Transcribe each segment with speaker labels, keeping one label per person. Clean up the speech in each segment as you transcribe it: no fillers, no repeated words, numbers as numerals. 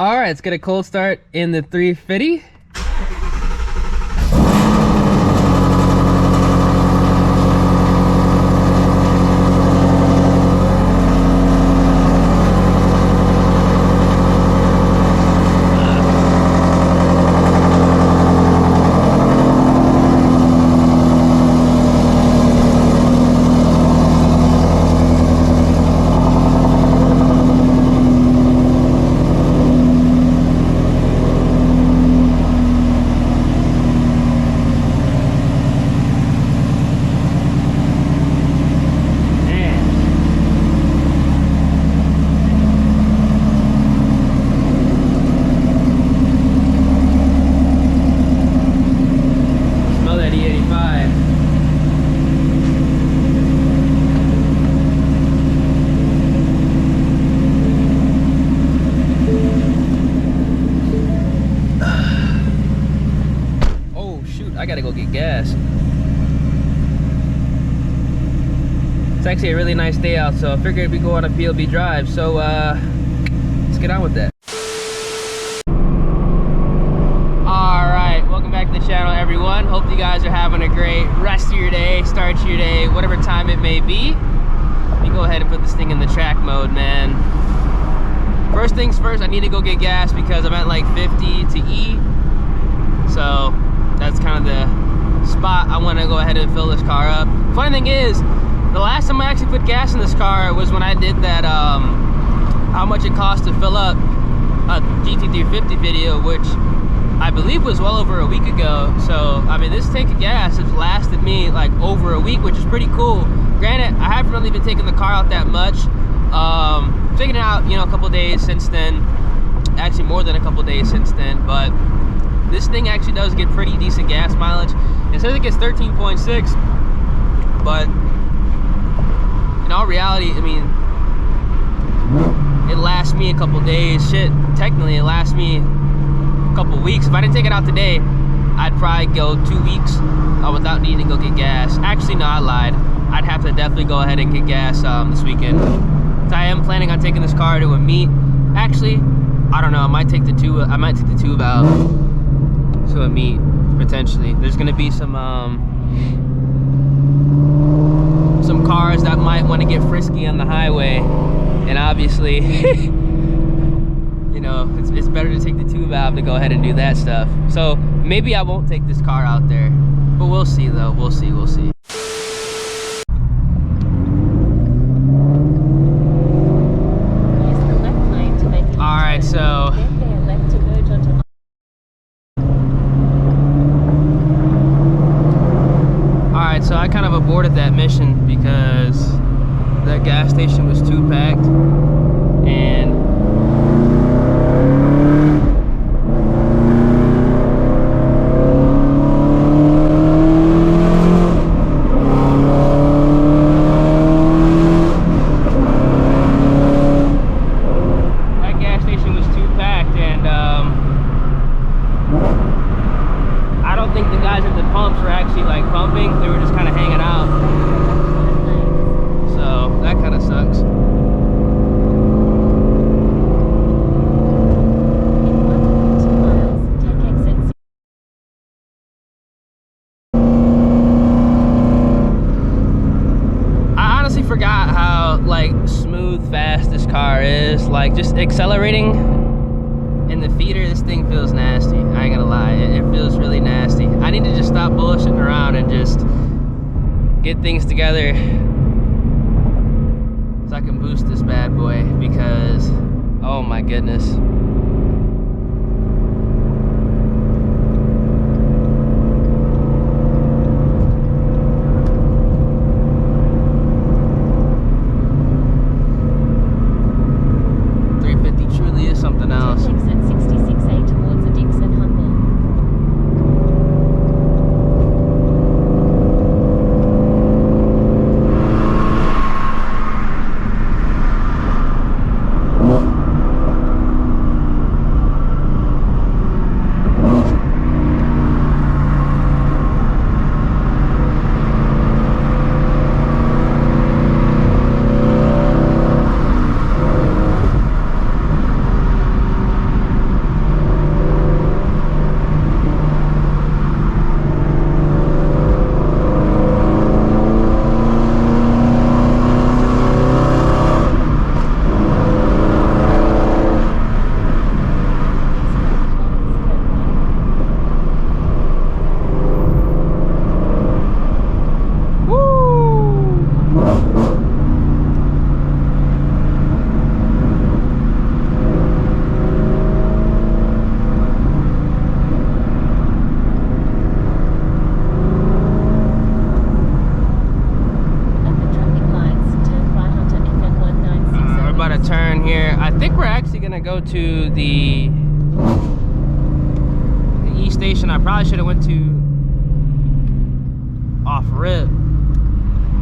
Speaker 1: All right, let's get a cold start in the 350. I gotta go get gas. It's actually a really nice day out, so I figured we'd go on a PLB drive. So let's get on with that. Alright, welcome back to the channel, everyone. Hope you guys are having a great rest of your day, start to your day, whatever time it may be. Let me go ahead and put this thing in the track mode, man. First things first, I need to go get gas because I'm at like 50 to E. So that's kind of the spot I want to go ahead and fill this car up. Funny thing is, the last time I actually put gas in this car was when I did that how much it costs to fill up a GT350 video, which I believe was well over a week ago. So I mean, this tank of gas has lasted me like over a week, which is pretty cool. Granted, I haven't really been taking the car out that much. Taking it out, you know, a couple days since then. Actually more than a couple days since then, but this thing actually does get pretty decent gas mileage. It says it gets 13.6, but in all reality, I mean, it lasts me a couple days. Shit, technically it lasts me a couple weeks. If I didn't take it out today, I'd probably go 2 weeks without needing to go get gas. Actually, no, I lied. I'd have to definitely go ahead and get gas this weekend. So I am planning on taking this car to a meet. Actually, I don't know. I might take the tube out to a meet potentially. There's gonna be some cars that might want to get frisky on the highway, and obviously you know, it's better to take the tube valve to go ahead and do that stuff. So maybe I won't take this car out there, but we'll see though. We'll see. All right, so so I kind of aborted that mission because the gas station was too packed, and I don't think the guys at the pumps were actually like pumping. They were just kind of hanging out. So that kind of sucks. I honestly forgot how like smooth fast this car is. Like just accelerating in the feeder, this thing feels nasty. I ain't gonna lie, it feels really nasty. I need to just stop bullshitting around and just get things together so I can boost this bad boy, because oh my goodness. Something else.
Speaker 2: Exit 66A towards the Dixon Humble.
Speaker 1: go to the E station I probably should have went to off rip,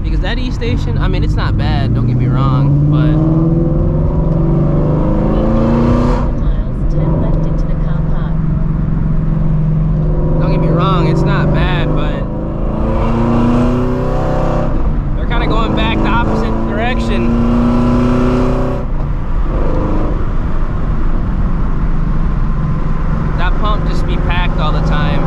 Speaker 1: because that E station, I mean, it's not bad, don't get me wrong, but
Speaker 2: miles, turn left into the car park.
Speaker 1: don't get me wrong, it's not bad, but they're kind of going back the opposite direction. That pump just be packed all the time.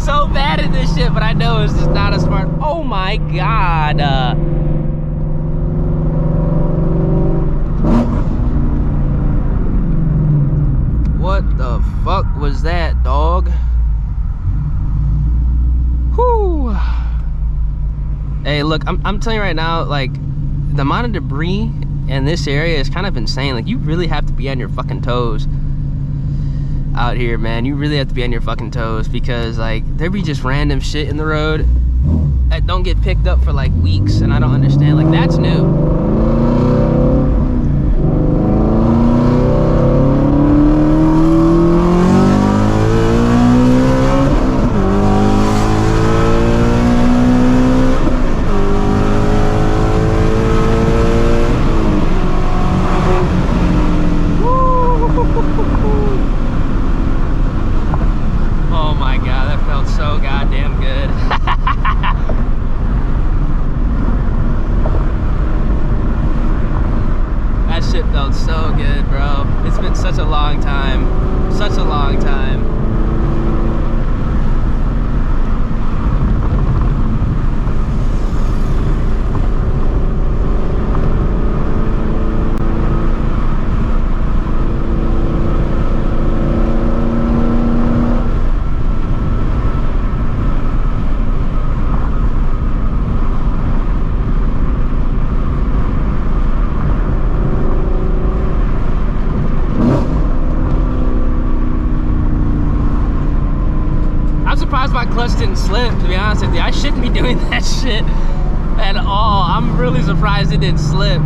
Speaker 1: So bad at this shit, but I know it's just not a smart. Oh my god. What the fuck was that, dog? Whew. Hey, look, I'm telling you right now, like, the amount of debris in this area is kind of insane. Like, you really have to be on your fucking toes out here, man. You really have to be on your fucking toes, because like there be just random shit in the road that don't get picked up for like weeks, and I don't understand. Like, that's new. So good, bro. It's been such a long time. Such a long time. My clutch didn't slip, to be honest with you. I shouldn't be doing that shit at all. I'm really surprised it didn't slip.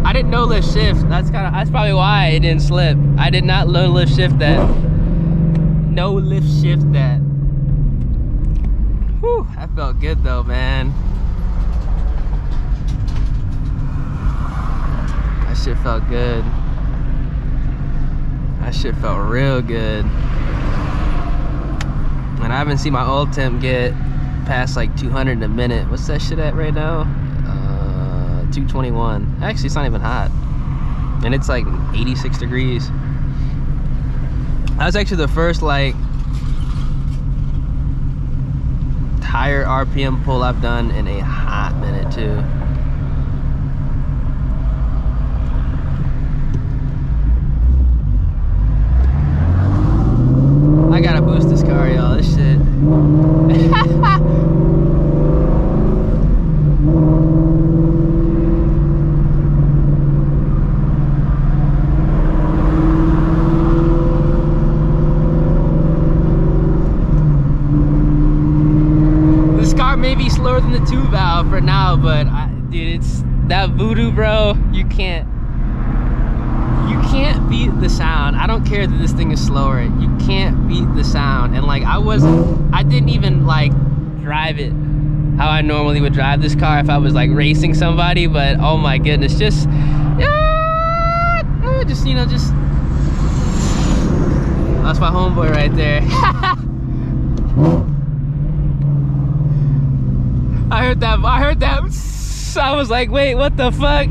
Speaker 1: I didn't no lift shift. That's probably why it didn't slip. I did not no lift shift that. No lift shift that. Whew, that felt good though, man. That shit felt good. That shit felt real good. And I haven't seen my oil temp get past like 200 in a minute. What's that shit at right now? 221. Actually, it's not even hot. And it's like 86 degrees. That was actually the first like higher RPM pull I've done in a hot minute too. I gotta boost this car, y'all. This shit. This car may be slower than the 2-valve for now, but dude, it's that voodoo, bro. You can't beat the sound. I don't care that this thing is slower. You can't beat the sound. And like, I didn't even like drive it how I normally would drive this car if I was like racing somebody, but oh my goodness, just you know, just that's my homeboy right there. I heard that. I was like, wait, what the fuck?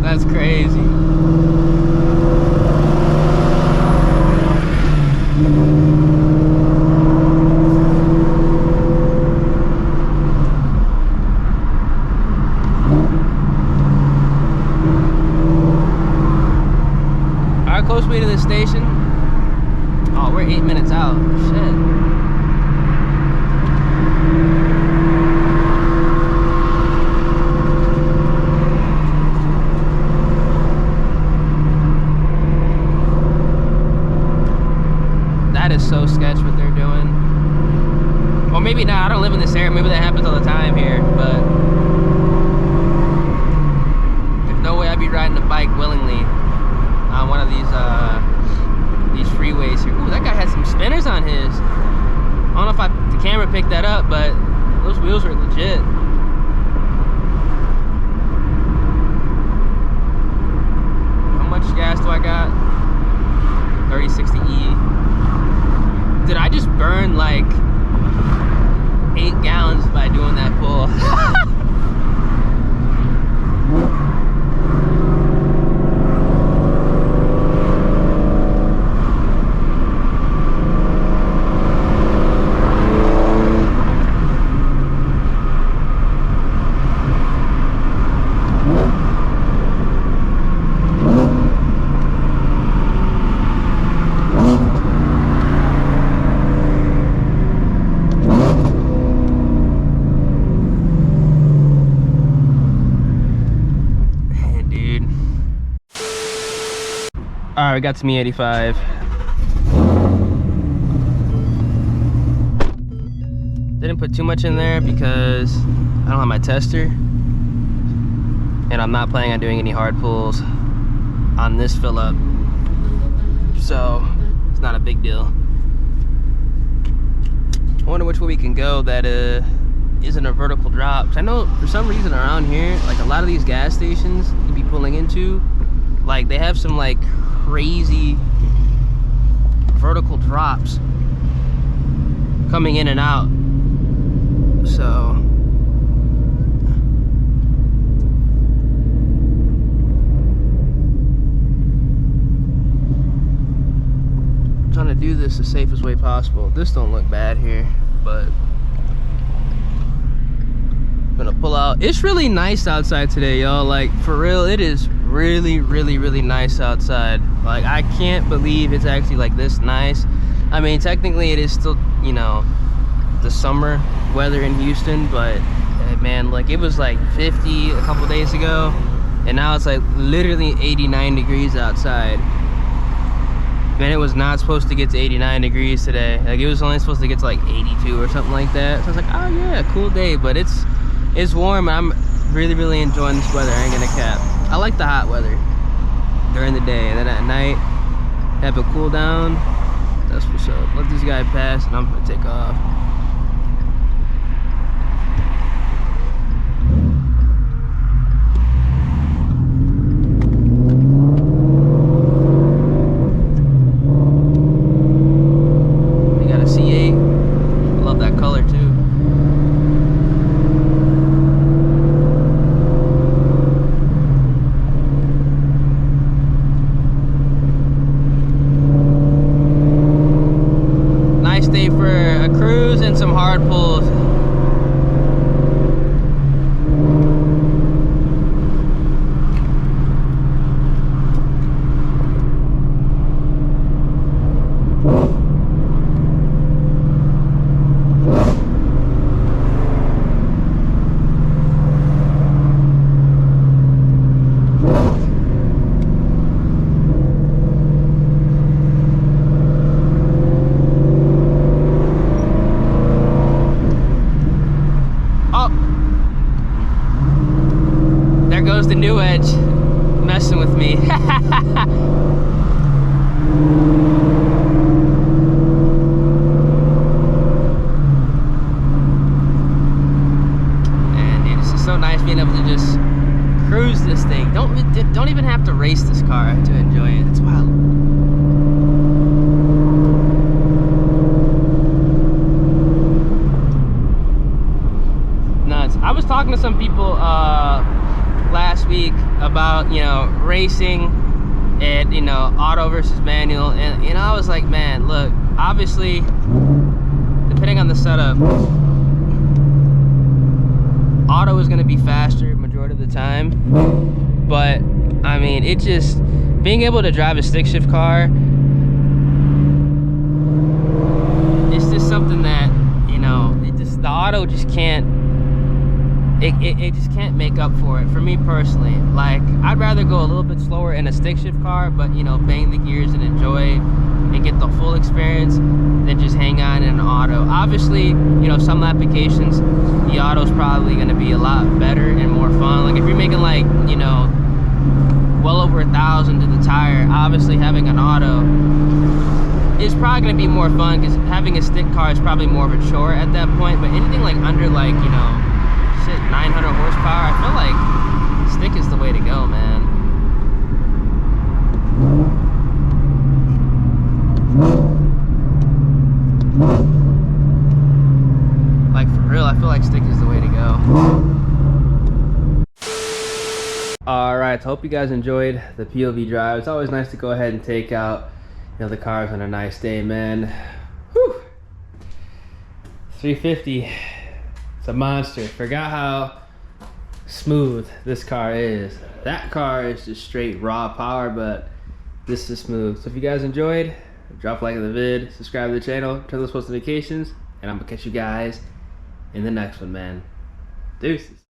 Speaker 1: That's crazy. we're 8 minutes out. Shit. That is so sketch what they're doing. Or maybe not. I don't live in this area. Maybe that happens all the time here, but there's no way I'd be riding a bike willingly on one of these freeways here. Ooh, that guy had some spinners on his. I don't know if the camera picked that up, but those wheels are legit. How much gas do I got? 3060E. Did I just burn like 8 gallons by doing that pull? All right, we got some E85. Didn't put too much in there because I don't have my tester, and I'm not planning on doing any hard pulls on this fill up, so it's not a big deal. I wonder which way we can go that isn't a vertical drop. I know for some reason around here, like a lot of these gas stations you'd be pulling into, like they have some like crazy vertical drops coming in and out. So I'm trying to do this the safest way possible. This don't look bad here, but I'm gonna pull out. It's really nice outside today, y'all. Like for real, it is really nice outside. Like I can't believe it's actually like this nice. I mean, technically it is still, you know, the summer weather in Houston, but man, like it was like 50 a couple days ago, and now it's like literally 89 degrees outside. Man, it was not supposed to get to 89 degrees today. Like it was only supposed to get to like 82 or something like that. So I was like, oh yeah, cool day, but it's warm. I'm really enjoying this weather. I ain't gonna cap. I like the hot weather during the day, and then at night have a cool down. That's what's up. Let this guy pass and I'm gonna take off. We got a C8. I love that color too. Day for a cruise and some hard pulls. The new edge messing with me. And dude, this is so nice being able to just cruise this thing. Don't even have to race this car to enjoy it. It's wild. Nuts. I was talking to some people last week about, you know, racing and, you know, auto versus manual, and you know, I was like, man, look, obviously depending on the setup, auto is going to be faster majority of the time, but I mean, it just being able to drive a stick shift car it just can't make up for it for me personally. Like, I'd rather go a little bit slower in a stick shift car, but you know, bang the gears and enjoy and get the full experience than just hang on in an auto. Obviously, you know, some applications the auto's probably going to be a lot better and more fun. Like if you're making like, you know, well over 1,000 to the tire, obviously having an auto is probably going to be more fun, because having a stick car is probably more of a chore at that point. But anything like under, like, you know, shit, 900 horsepower, I feel like stick is the way to go, man. Like, for real, I feel like stick is the way to go. Alright, so hope you guys enjoyed the POV drive. It's always nice to go ahead and take out, you know, the cars on a nice day, man. Whew. 350, it's a monster. Forgot how smooth this car is. That car is just straight raw power, but this is smooth. So if you guys enjoyed, drop a like on the vid, subscribe to the channel, turn those post notifications, and I'm gonna catch you guys in the next one, man. Deuces.